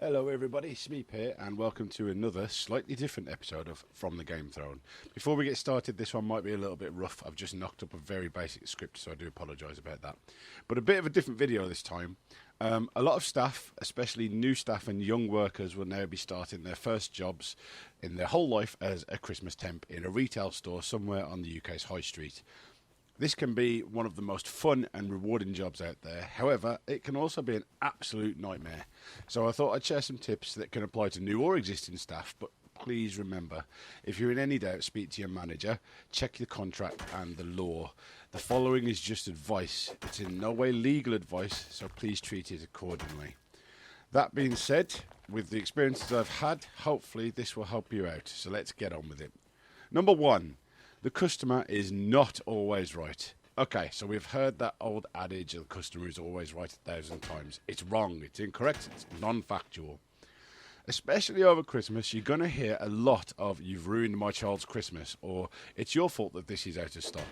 Hello everybody, Smeep here and welcome to another slightly different episode of From the Game Throne. Before we get started, this one might be a little bit rough. I've just knocked up a very basic script, so I do apologise about that. But a bit of a different video this time. A lot of staff, especially new staff and young workers, will now be starting their first jobs in their whole life as a Christmas temp in a retail store somewhere on the UK's high street. This can be one of the most fun and rewarding jobs out there. However, it can also be an absolute nightmare. So I thought I'd share some tips that can apply to new or existing staff, but please remember, if you're in any doubt, speak to your manager, check the contract and the law. The following is just advice. It's in no way legal advice, so please treat it accordingly. That being said, with the experiences I've had, hopefully this will help you out. So let's get on with it. Number one. The customer is not always right. Okay, so we've heard that old adage, the customer is always right 1,000 times. It's wrong, it's incorrect, it's non-factual. Especially over Christmas, you're going to hear a lot of, "You've ruined my child's Christmas," or "It's your fault that this is out of stock."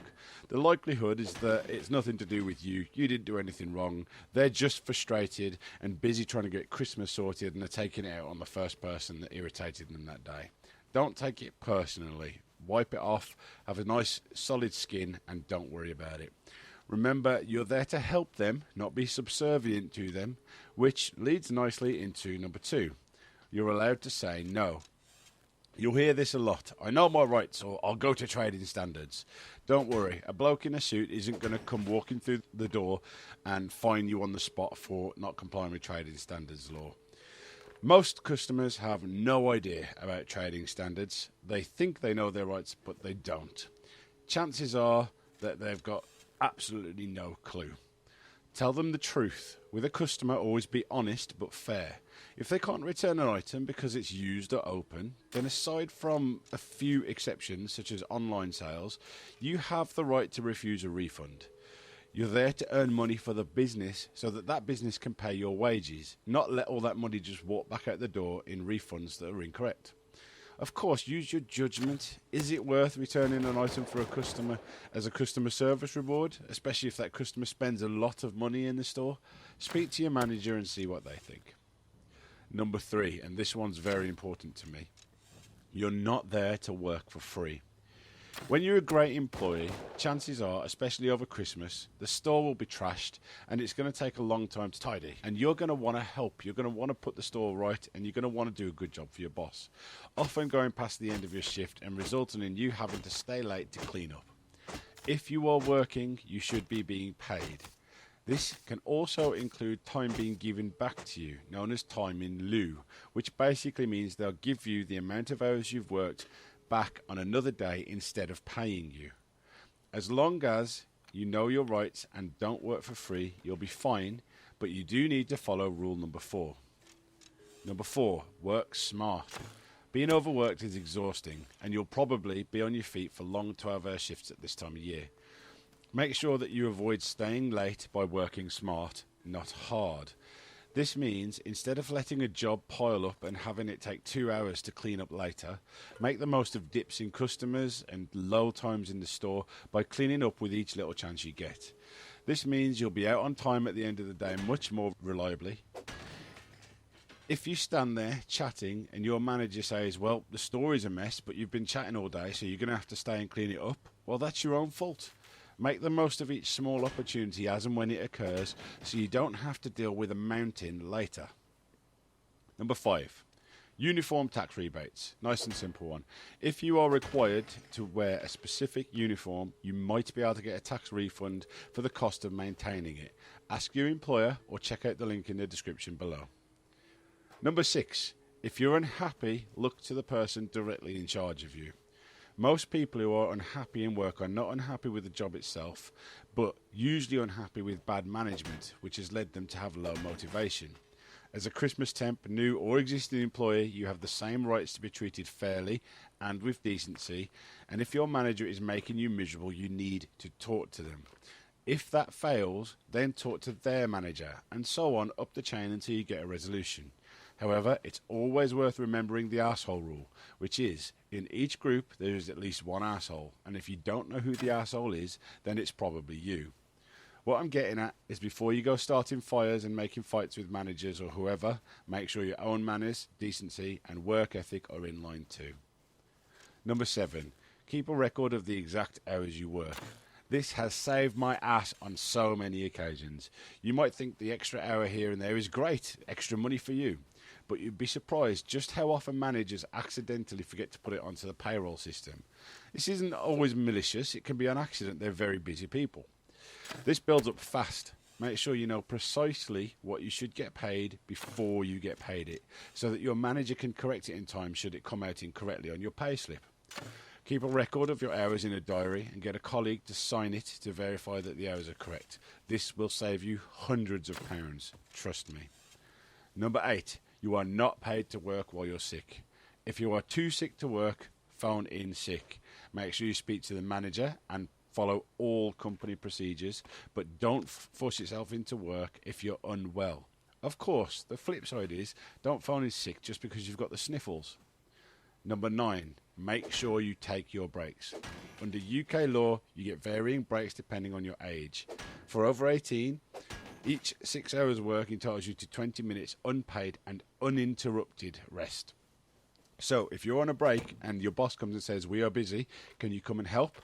The likelihood is that it's nothing to do with you. You didn't do anything wrong. They're just frustrated and busy trying to get Christmas sorted, and they're taking it out on the first person that irritated them that day. Don't take it personally. Wipe it off, have a nice solid skin, and don't worry about it. Remember, you're there to help them, not be subservient to them, which leads nicely into number two. You're allowed to say no. You'll hear this a lot. "I know my rights," or "I'll go to trading standards." Don't worry, a bloke in a suit isn't going to come walking through the door and fine you on the spot for not complying with trading standards law. Most customers have no idea about trading standards. They think they know their rights, but they don't. Chances are that they've got absolutely no clue. Tell them the truth. With a customer, always be honest but fair. If they can't return an item because it's used or open, then aside from a few exceptions, such as online sales, you have the right to refuse a refund. You're there to earn money for the business so that that business can pay your wages, not let all that money just walk back out the door in refunds that are incorrect. Of course, use your judgment. Is it worth returning an item for a customer as a customer service reward, especially if that customer spends a lot of money in the store? Speak to your manager and see what they think. Number three, and this one's very important to me. You're not there to work for free. When you're a great employee, chances are, especially over Christmas, the store will be trashed and it's going to take a long time to tidy. And you're going to want to help. You're going to want to put the store right and you're going to want to do a good job for your boss. Often going past the end of your shift and resulting in you having to stay late to clean up. If you are working, you should be being paid. This can also include time being given back to you, known as time in lieu, which basically means they'll give you the amount of hours you've worked back on another day instead of paying you. As long as you know your rights and don't work for free, you'll be fine, but you do need to follow rule number four. Number four, work smart. Being overworked is exhausting, and you'll probably be on your feet for long 12-hour shifts at this time of year. Make sure that you avoid staying late by working smart, not hard. This means instead of letting a job pile up and having it take 2 hours to clean up later, make the most of dips in customers and low times in the store by cleaning up with each little chance you get. This means you'll be out on time at the end of the day much more reliably. If you stand there chatting and your manager says, "Well, the store is a mess, but you've been chatting all day, so you're going to have to stay and clean it up," well, that's your own fault. Make the most of each small opportunity as and when it occurs so you don't have to deal with a mountain later. Number five, uniform tax rebates. Nice and simple one. If you are required to wear a specific uniform, you might be able to get a tax refund for the cost of maintaining it. Ask your employer or check out the link in the description below. Number six, if you're unhappy, look to the person directly in charge of you. Most people who are unhappy in work are not unhappy with the job itself, but usually unhappy with bad management, which has led them to have low motivation. As a Christmas temp, new or existing employee, you have the same rights to be treated fairly and with decency, and if your manager is making you miserable, you need to talk to them. If that fails, then talk to their manager, and so on up the chain until you get a resolution. However, it's always worth remembering the arsehole rule, which is, in each group there is at least one arsehole, and if you don't know who the arsehole is, then it's probably you. What I'm getting at is before you go starting fires and making fights with managers or whoever, make sure your own manners, decency, and work ethic are in line too. Number 7, keep a record of the exact hours you work. This has saved my ass on so many occasions. You might think the extra hour here and there is great, extra money for you, but you'd be surprised just how often managers accidentally forget to put it onto the payroll system. This isn't always malicious, it can be on accident, they're very busy people. This builds up fast. Make sure you know precisely what you should get paid before you get paid it, so that your manager can correct it in time should it come out incorrectly on your payslip. Keep a record of your hours in a diary and get a colleague to sign it to verify that the hours are correct. This will save you hundreds of pounds, trust me. Number 8, you are not paid to work while you're sick. If you are too sick to work, phone in sick. Make sure you speak to the manager and follow all company procedures, but don't force yourself into work if you're unwell. Of course, the flip side is don't phone in sick just because you've got the sniffles. Number 9, make sure you take your breaks. Under UK law, you get varying breaks depending on your age. For over 18, each 6 hours work entitles you to 20 minutes unpaid and uninterrupted rest. So if you're on a break and your boss comes and says, we are busy, can you come and help?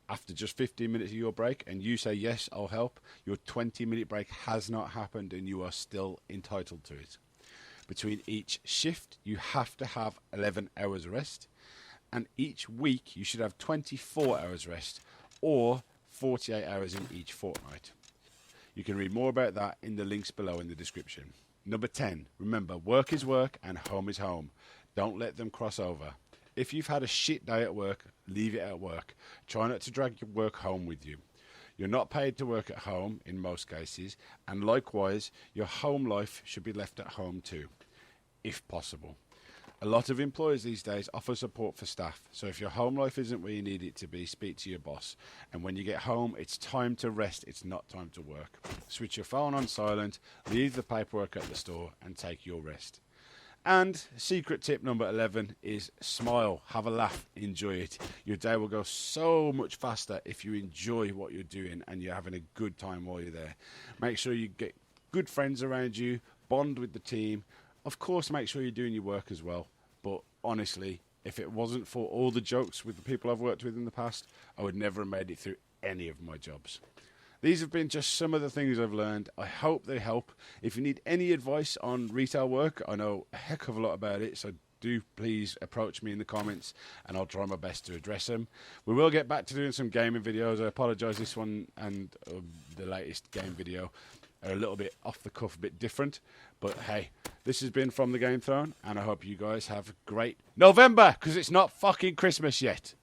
After just 15 minutes of your break and you say, yes, I'll help, your 20-minute break has not happened and you are still entitled to it. Between each shift, you have to have 11 hours rest, and each week you should have 24 hours rest or 48 hours in each fortnight. You can read more about that in the links below in the description. Number 10, remember, work is work and home is home. Don't let them cross over. If you've had a shit day at work, leave it at work. Try not to drag your work home with you. You're not paid to work at home in most cases, and likewise, your home life should be left at home too, if possible. A lot of employers these days offer support for staff, so if your home life isn't where you need it to be, speak to your boss. And when you get home, it's time to rest, it's not time to work. Switch your phone on silent, leave the paperwork at the store, and take your rest. And secret tip number 11 is smile, have a laugh, enjoy it. Your day will go so much faster if you enjoy what you're doing and you're having a good time while you're there. Make sure you get good friends around you, bond with the team. Of course, make sure you're doing your work as well. But honestly, if it wasn't for all the jokes with the people I've worked with in the past, I would never have made it through any of my jobs. These have been just some of the things I've learned. I hope they help. If you need any advice on retail work, I know a heck of a lot about it, so do please approach me in the comments and I'll try my best to address them. We will get back to doing some gaming videos. I apologise, this one and the latest game video are a little bit off the cuff, a bit different. But hey, this has been From the Game Throne, and I hope you guys have a great November, because it's not fucking Christmas yet.